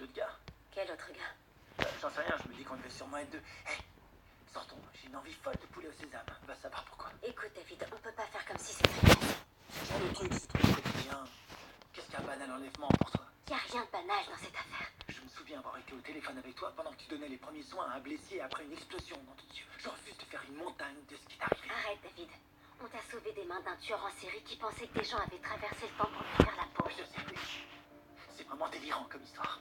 l'autre gars. Quel autre gars? J'en sais rien, je me dis qu'on devait sûrement être deux. Hé, sortons, j'ai une envie folle de poulet au sésame. Va savoir pourquoi. Écoute, David, on peut pas faire comme si c'était rien. Ce genre de truc, c'est trop quotidien. Qu'est-ce qu'un banal enlèvement pour toi? Y a rien de banal dans cette affaire. Je me souviens avoir été au téléphone avec toi pendant que tu donnais les premiers soins à un blessé après une explosion dans ton yeux. Je refuse de faire une montagne de ce qui t'est arrivé. Arrête, David. On t'a sauvé des mains d'un tueur en série qui pensait que des gens avaient traversé le temps pour lui faire la peau. Je sais, oui. C'est vraiment délirant comme histoire.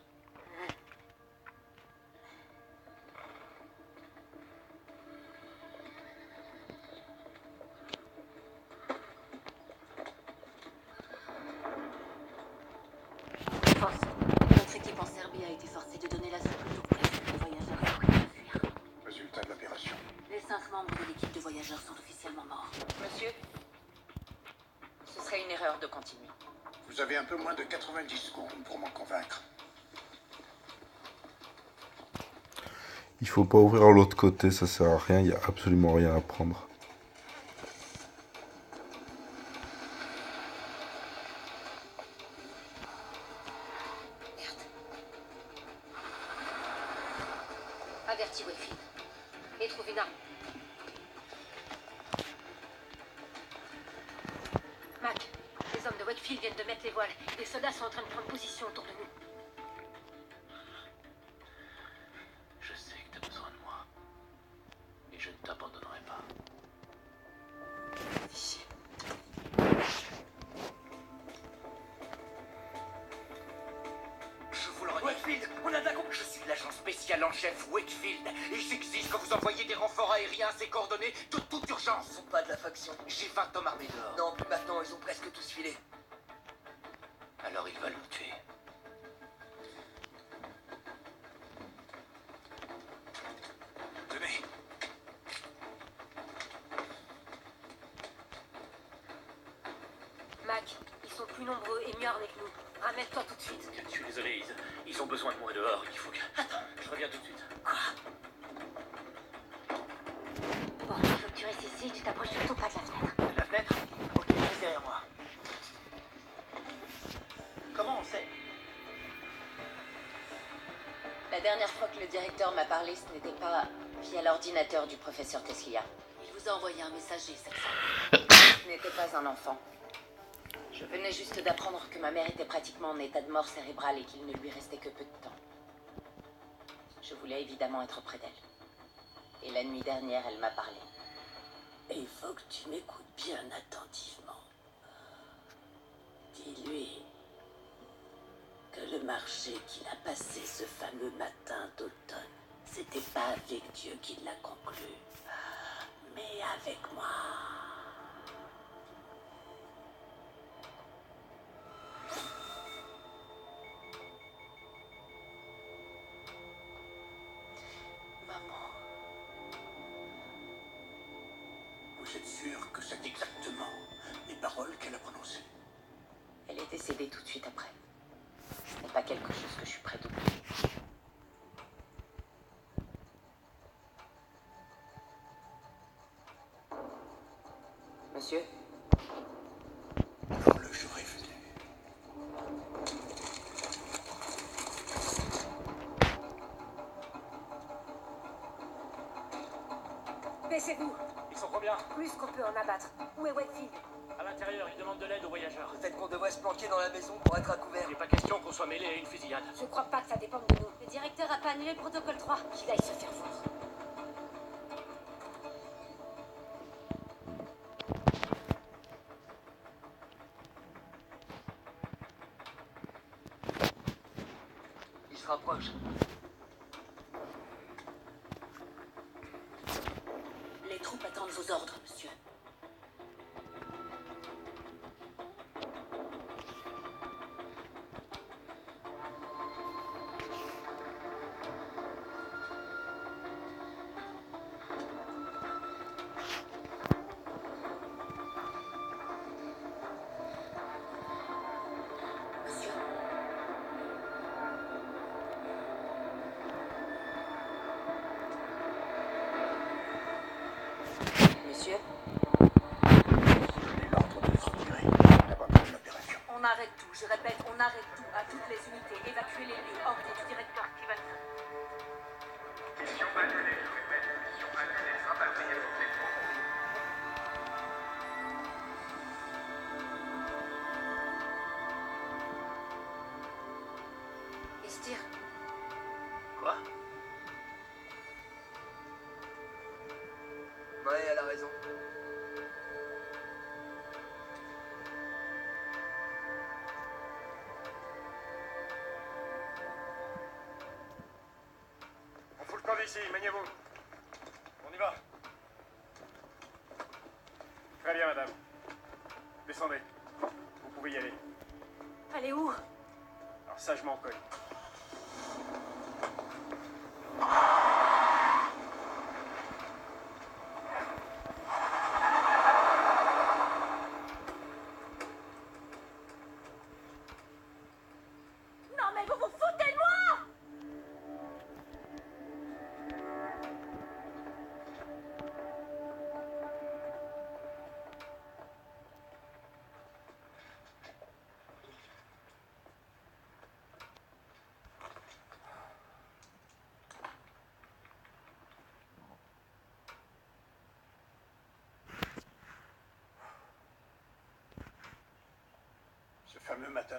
Notre équipe en Serbie a été forcée de donner l'assaut plus tôt prévu. Les voyageurs ont pris à fuir. Résultat de l'opération. Les 5 membres de l'équipe de voyageurs sont officiellement morts. Monsieur, ce serait une erreur de continuer. Vous avez un peu moins de 90 secondes pour m'en convaincre. Il faut pas ouvrir l'autre côté, ça sert à rien, il y a absolument rien à prendre. Avertis Wakefield. Et trouve une arme. Mac, les hommes de Wakefield viennent de mettre les voiles. Les soldats sont en train de prendre position autour de nous. Je sais que t'as besoin de moi. Et je ne t'abandonnerai pas. Fichier. Je vous le redis. Wakefield, on a de la compte. Je suis l'agent spécial en chef Wakefield. Et j'exige que vous envoyiez des renforts aériens à ces coordonnées de toute urgence. Ils sont pas de la faction. J'ai 20 hommes armés dehors. Non, plus maintenant, ils ont presque tous filé. Alors ils veulent nous tuer. Tenez. Mac, ils sont plus nombreux et mieux armés que nous. Ramène-toi tout de suite. Je suis désolé, ils ont besoin de moi dehors. Il faut que... Attends, je reviens tout de suite. Bon, il faut que tu restes ici, tu t'approches surtout pas de la fenêtre. De la fenêtre? Ok, reste derrière moi. Comment on sait? La dernière fois que le directeur m'a parlé, ce n'était pas via l'ordinateur du professeur Teslia. Il vous a envoyé un messager, c'est ça. Ce n'était pas un enfant. Je venais juste d'apprendre que ma mère était pratiquement en état de mort cérébrale et qu'il ne lui restait que peu de temps. Je voulais évidemment être près d'elle. Et la nuit dernière, elle m'a parlé. Et il faut que tu m'écoutes bien attentivement. Dis-lui que le marché qu'il a passé ce fameux matin d'automne, c'était pas avec Dieu qu'il l'a conclu, mais avec moi. Maman. Vous êtes sûr que c'est exactement les paroles qu'elle a prononcées? Elle est décédée tout de suite après. Ce n'est pas quelque chose que je suis prêt d'oublier. Monsieur? Quand le jour est venu. Baissez-vous. Ils sont combien? Plus qu'on peut en abattre. Où est Wakefield? À l'intérieur, ils demandent de l'aide aux voyageurs. Peut-être qu'on devrait se planquer dans la maison pour être à couvert. Il n'est pas question qu'on soit mêlé à une fusillade. Je crois pas que ça dépende de nous. Le directeur a pas annulé le protocole 3. Qu'il aille se faire voir. Il se rapproche. Les troupes attendent vos ordres, monsieur. Monsieur, Monsieur? Donnez l'ordre de se retirer. D'abandonner l'opération. on a arrête tout. Je répète, on arrête tout. À toutes les unités, évacuez les lieux. Ordre du directeur Stevenson. Mission annulée, je répète. Mission annulée, rapatriez toutes les troupes. Estir, Quoi? Ouais, elle a raison. On fout le camp d'ici, maniez-vous. On y va. Très bien, madame. Descendez. Vous pouvez y aller. allez où? Alors sagement, cogne. Non mais vous vous foutez de moi! Ce fameux matin